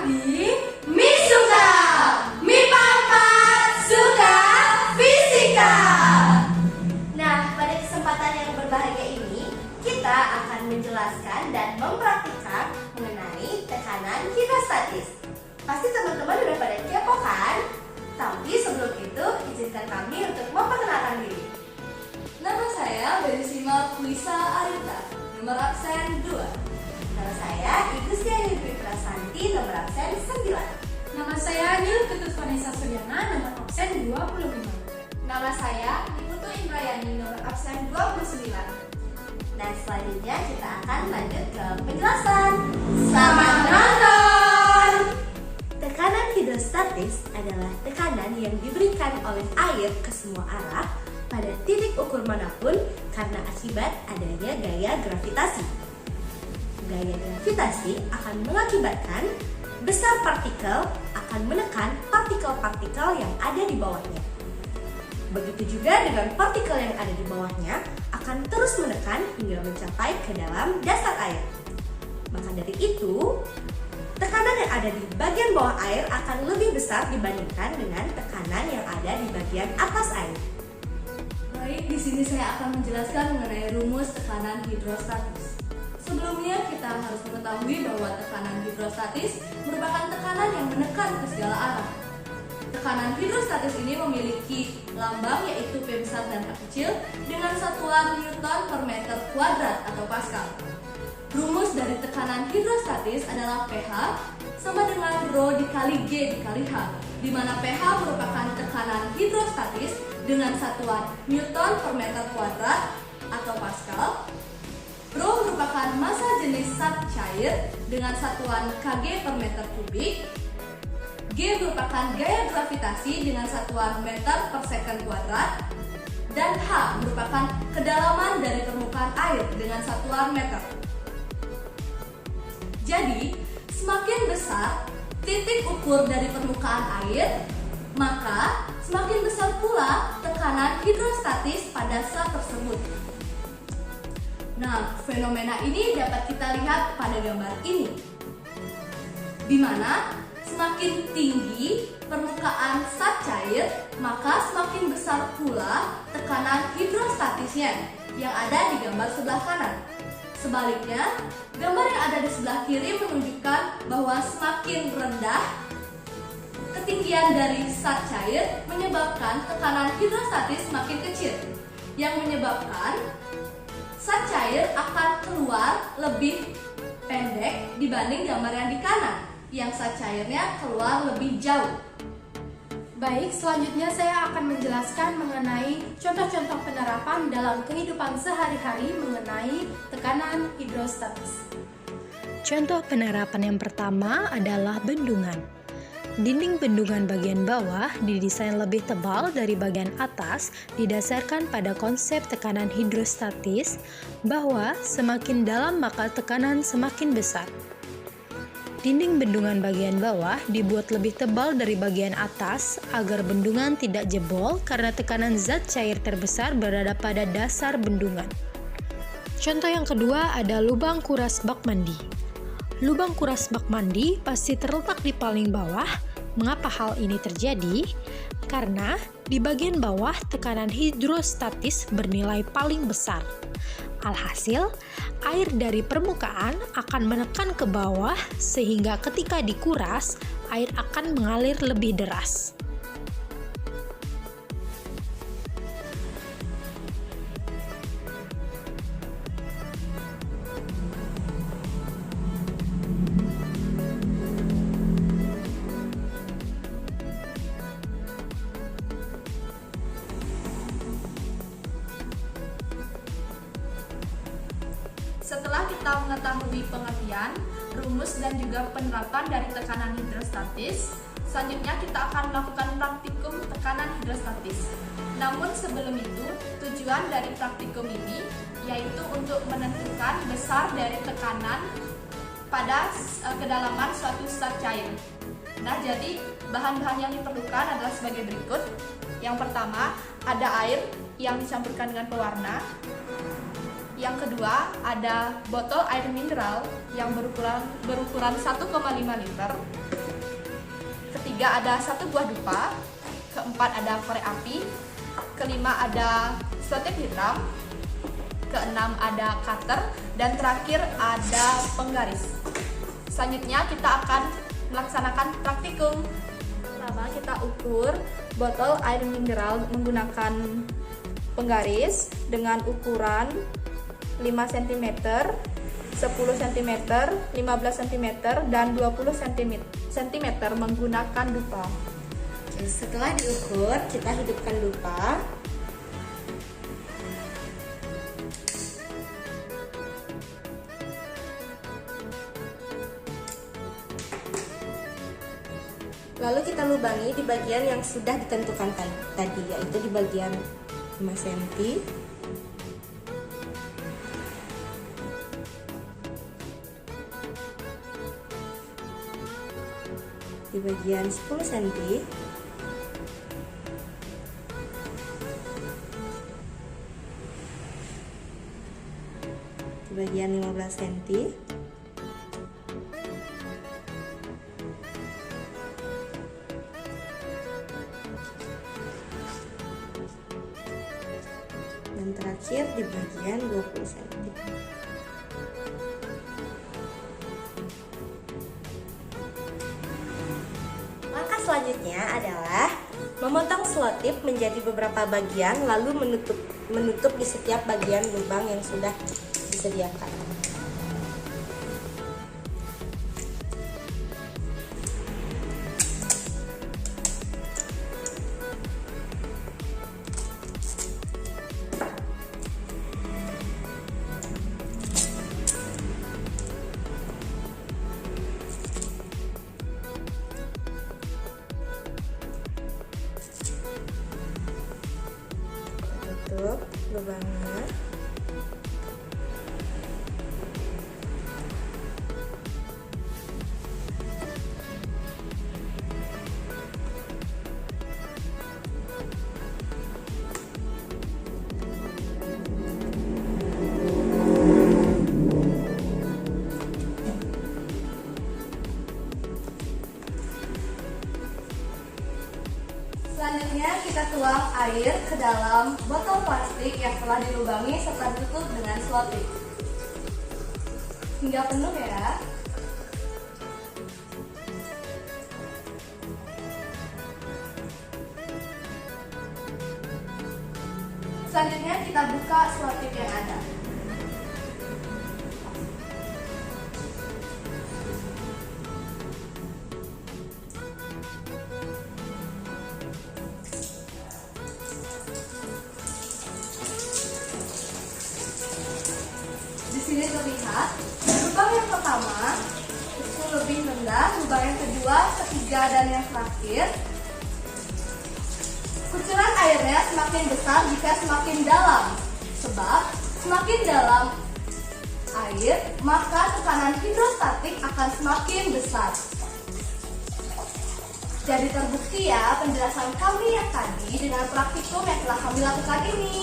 di Misuka, MIPA 4 Suka Fisika. Nah, pada kesempatan yang berbahagia ini, kita akan menjelaskan dan mempraktikkan mengenai tekanan hidrostatis. Pasti teman-teman udah pada kepo kan? Tapi sebelum itu, izinkan kami untuk memperkenalkan diri. Nama saya Berisima Puisa Arita, nomor absen 2. Nama saya Igustiani Dwi Prasanti, nomor absen 9. Nama saya Nil Ketut Vanessa Suryana, nomor absen 25. Nama saya Niputu Indrayani, nomor absen 29. Nah, selanjutnya kita akan lanjut ke penjelasan. Selamat menonton! Tekanan hidrostatis adalah tekanan yang diberikan oleh air ke semua arah pada titik ukur manapun karena akibat adanya gaya gravitasi. Gaya gravitasi akan mengakibatkan besar partikel akan menekan partikel-partikel yang ada di bawahnya. Begitu juga dengan partikel yang ada di bawahnya akan terus menekan hingga mencapai ke dalam dasar air. Maka dari itu, tekanan yang ada di bagian bawah air akan lebih besar dibandingkan dengan tekanan yang ada di bagian atas air. Baik, di sini saya akan menjelaskan mengenai rumus tekanan hidrostatis. Sebelumnya kita harus mengetahui bahwa tekanan hidrostatis merupakan tekanan yang menekan ke segala arah. Tekanan hidrostatis ini memiliki lambang yaitu P besar dan P kecil dengan satuan Newton per meter kuadrat atau Pascal. Rumus dari tekanan hidrostatis adalah pH sama dengan Rho dikali G dikali H, di mana pH merupakan tekanan hidrostatis dengan satuan Newton per meter kuadrat atau Pascal. Rho merupakan massa jenis zat cair dengan satuan kg per meter kubik. G merupakan gaya gravitasi dengan satuan meter per second kuadrat. Dan H merupakan kedalaman dari permukaan air dengan satuan meter. Jadi, semakin besar titik ukur dari permukaan air, maka semakin besar pula tekanan hidrostatis pada zat tersebut. Nah, fenomena ini dapat kita lihat pada gambar ini, di mana semakin tinggi permukaan zat cair, maka semakin besar pula tekanan hidrostatisnya yang ada di gambar sebelah kanan. Sebaliknya, gambar yang ada di sebelah kiri menunjukkan bahwa semakin rendah ketinggian dari zat cair menyebabkan tekanan hidrostatis semakin kecil, yang menyebabkan zat cair akan keluar lebih pendek dibanding gambar yang di kanan, yang zat cairnya keluar lebih jauh. Baik, selanjutnya saya akan menjelaskan mengenai contoh-contoh penerapan dalam kehidupan sehari-hari mengenai tekanan hidrostatis. Contoh penerapan yang pertama adalah bendungan. Dinding bendungan bagian bawah didesain lebih tebal dari bagian atas didasarkan pada konsep tekanan hidrostatis bahwa semakin dalam maka tekanan semakin besar. Dinding bendungan bagian bawah dibuat lebih tebal dari bagian atas agar bendungan tidak jebol karena tekanan zat cair terbesar berada pada dasar bendungan. Contoh yang kedua ada lubang kuras bak mandi. Lubang kuras bak mandi pasti terletak di paling bawah. Mengapa hal ini terjadi? Karena di bagian bawah tekanan hidrostatis bernilai paling besar. Alhasil, air dari permukaan akan menekan ke bawah sehingga ketika dikuras, air akan mengalir lebih deras. Setelah kita mengetahui pengertian, rumus dan juga penerapan dari tekanan hidrostatis, selanjutnya kita akan melakukan praktikum tekanan hidrostatis. Namun sebelum itu, tujuan dari praktikum ini yaitu untuk menentukan besar dari tekanan pada kedalaman suatu zat cair. Nah, jadi bahan-bahan yang diperlukan adalah sebagai berikut. Yang pertama, ada air yang dicampurkan dengan pewarna. Yang kedua, ada botol air mineral yang berukuran 1,5 liter. ketiga ada 1 buah dupa, keempat ada korek api, kelima ada selotip hitam, keenam ada cutter, dan terakhir ada penggaris. Selanjutnya kita akan melaksanakan praktikum. Pertama kita ukur botol air mineral menggunakan penggaris dengan ukuran 5 cm, 10 cm, 15 cm, dan 20 cm menggunakan dupa. Setelah diukur, kita hidupkan dupa. Lalu kita lubangi di bagian yang sudah ditentukan tadi, yaitu di bagian 5 cm, di bagian 10 cm, di bagian 15 cm, dan terakhir di bagian 20 cm. Langkah selanjutnya adalah memotong selotip menjadi beberapa bagian, lalu menutup di setiap bagian lubang yang sudah disediakan. Tutup lubangnya. Selanjutnya kita tuang air ke dalam botol plastik yang telah dilubangi serta ditutup dengan selotip hingga penuh ya. Selanjutnya kita buka selotip yang ada. Di sini terlihat lubang yang pertama itu lebih rendah, lubang yang kedua, ketiga, dan yang terakhir. Kucuran airnya semakin besar jika semakin dalam, sebab semakin dalam air maka tekanan hidrostatik akan semakin besar. Jadi terbukti ya penjelasan kami yang tadi dengan praktikum yang telah kami lakukan ini.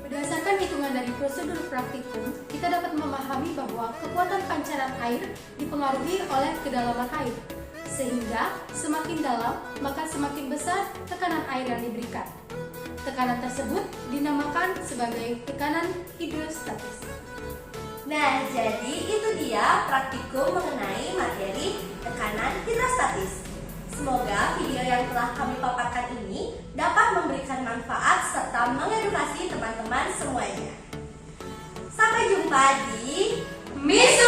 Berdasarkan hitungan dari prosedur praktikum, kita dapat memahami bahwa kekuatan pancaran air dipengaruhi oleh kedalaman air. Sehingga semakin dalam, maka semakin besar tekanan air yang diberikan. Tekanan tersebut dinamakan sebagai tekanan hidrostatis. Nah, jadi itu dia praktikum mengenai materi tekanan hidrostatis. Semoga video yang telah kami paparkan ini dapat memberikan manfaat serta mengedukasi teman-teman semuanya. Sampai jumpa di Miss